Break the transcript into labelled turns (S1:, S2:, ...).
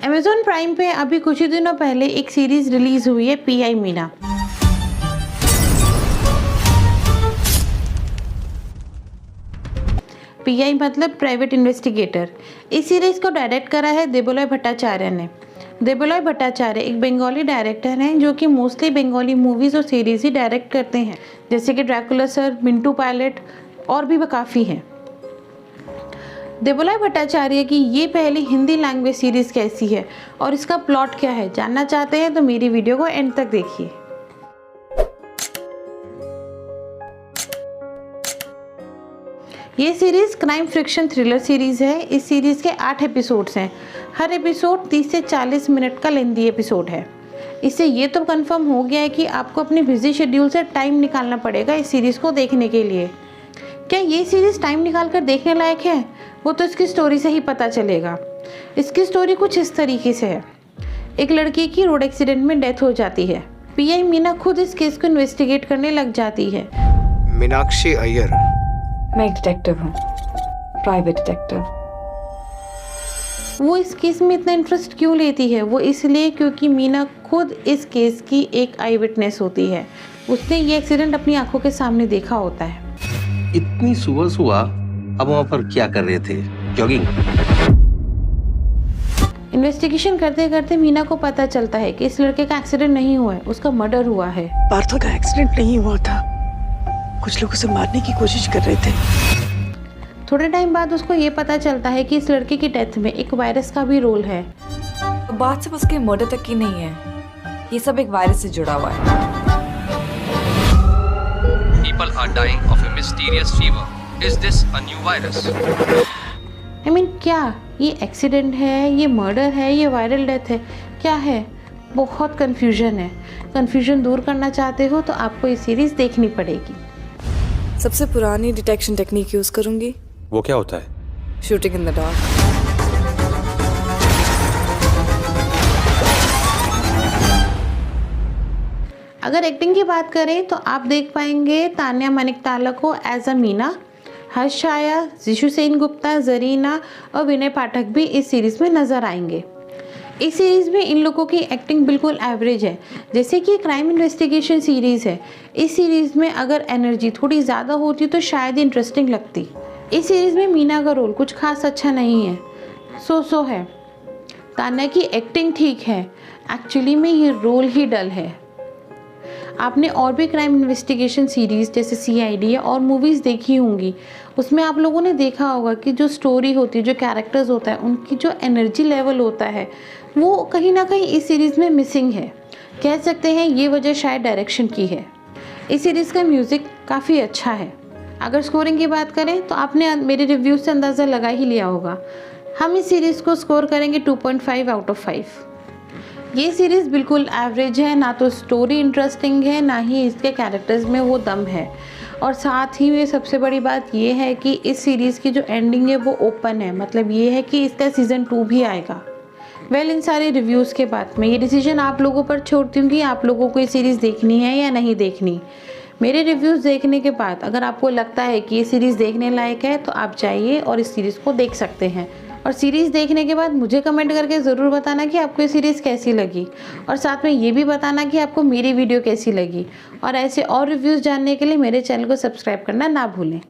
S1: Amazon prime पे अभी कुछ ही दिनों पहले एक सीरीज़ रिलीज़ हुई है पीआई मीना। पीआई मतलब प्राइवेट इन्वेस्टिगेटर। इस सीरीज़ को डायरेक्ट करा है देबोलय भट्टाचार्य ने। देबोलय भट्टाचार्य एक बंगाली डायरेक्टर हैं जो कि मोस्टली बंगाली मूवीज़ और सीरीज़ ही डायरेक्ट करते हैं, जैसे कि ड्रैकुला सर, मिंटू पायलट और भी काफ़ी हैं। देबोलय भट्टाचार्य की ये पहली हिंदी लैंग्वेज सीरीज़ कैसी है और इसका प्लॉट क्या है, जानना चाहते हैं तो मेरी वीडियो को एंड तक देखिए। ये series crime friction thriller series है। इस सीरीज़ के 8 एपिसोड्स हैं। हर एपिसोड 30 से 40 मिनट का लेंथी एपिसोड है। इससे ये तो कंफर्म हो गया है कि आपको अपने बिजी शेड्यूल से टाइम निकालना पड़ेगा इस सीरीज़ को देखने के लिए। क्या ये सीरीज़ टाइम निकाल कर देखने लायक है, वो तो इसकी स्टोरी से ही पता चलेगा। इसकी स्टोरी कुछ इस तरीके से है। एक लड़की की रोड एक्सीडेंट में डेथ हो जाती है। पीआई मीना खुद इस केस को इन्वेस्टिगेट करने लग जाती है।
S2: मीनाक्षी अय्यर,
S3: मैं एक डिटेक्टिव हूँ, प्राइवेट डिटेक्टिव।
S1: वो इस केस में इतना इंटरेस्ट क्यों लेती है? वो इसलिए क्योंकि मीना खुद इस केस की एक आई विटनेस होती है। उसने ये एक्सीडेंट अपनी आंखों के सामने देखा होता है।
S4: इतनी सुबह सुबह अब वहाँ पर क्या कर रहे थे? जॉगिंग?
S1: इन्वेस्टिगेशन करते करते मीना को पता चलता है कि इस लड़के का एक्सीडेंट नहीं हुआ है, उसका मर्डर हुआ है।
S5: पार्थो का एक्सीडेंट नहीं हुआ था, कुछ लोग उसे मारने की कोशिश कर रहे थे।
S1: थोड़े टाइम बाद उसको ये पता चलता है कि इस लड़के की डेथ में एक वायरस का भी रोल है।
S3: बात सिर्फ उसके मर्डर तक की नहीं है, ये सब एक वायरस से जुड़ा हुआ है।
S6: People are dying of a mysterious fever. Is this a new virus?
S1: I mean, क्या ये एक्सीडेंट है, ये मर्डर है, ये वायरल डेथ है, क्या है? बहुत कंफ्यूजन है। कंफ्यूजन दूर करना चाहते हो तो आपको ये सीरीज देखनी पड़ेगी।
S3: सबसे पुरानी डिटेक्शन टेक्निक यूज करूंगी।
S2: वो क्या होता है?
S3: Shooting in the dark.
S1: अगर एक्टिंग की बात करें तो आप देख पाएंगे तान्या मनिकताला को एज अ मीना, हर्ष छाया, जिशु सेनगुप्ता, जरीना और विनय पाठक भी इस सीरीज़ में नज़र आएंगे। इस सीरीज़ में इन लोगों की एक्टिंग बिल्कुल एवरेज है। जैसे कि क्राइम इन्वेस्टिगेशन सीरीज़ है, इस सीरीज़ में अगर एनर्जी थोड़ी ज़्यादा होती तो शायद इंटरेस्टिंग लगती। इस सीरीज़ में मीना का रोल कुछ खास अच्छा नहीं है, सो है। तान्या की एक्टिंग ठीक है, एक्चुअली में ये रोल ही डल है। आपने और भी क्राइम इन्वेस्टिगेशन सीरीज़ जैसे सीआईडी और मूवीज़ देखी होंगी, उसमें आप लोगों ने देखा होगा कि जो स्टोरी होती है, जो कैरेक्टर्स होता है, उनकी जो एनर्जी लेवल होता है वो कहीं ना कहीं इस सीरीज़ में मिसिंग है। कह सकते हैं ये वजह शायद डायरेक्शन की है। इस सीरीज़ का म्यूज़िक काफ़ी अच्छा है। अगर स्कोरिंग की बात करें तो आपने मेरे रिव्यू से अंदाज़ा लगा ही लिया होगा। हम इस सीरीज़ को स्कोर करेंगे 2.5 आउट ऑफ 5। ये सीरीज़ बिल्कुल एवरेज है, ना तो स्टोरी इंटरेस्टिंग है, ना ही इसके कैरेक्टर्स में वो दम है। और साथ ही में सबसे बड़ी बात ये है कि इस सीरीज़ की जो एंडिंग है वो ओपन है, मतलब ये है कि इसका सीज़न 2 भी आएगा। इन सारे रिव्यूज़ के बाद मैं ये डिसीजन आप लोगों पर छोड़ती हूँ कि आप लोगों को ये सीरीज़ देखनी है या नहीं देखनी। मेरे रिव्यूज़ देखने के बाद अगर आपको लगता है कि ये सीरीज़ देखने लायक है तो आप जाइए और इस सीरीज़ को देख सकते हैं। और सीरीज़ देखने के बाद मुझे कमेंट करके ज़रूर बताना कि आपको ये सीरीज़ कैसी लगी, और साथ में ये भी बताना कि आपको मेरी वीडियो कैसी लगी। और ऐसे और रिव्यूज़ जानने के लिए मेरे चैनल को सब्सक्राइब करना ना भूलें।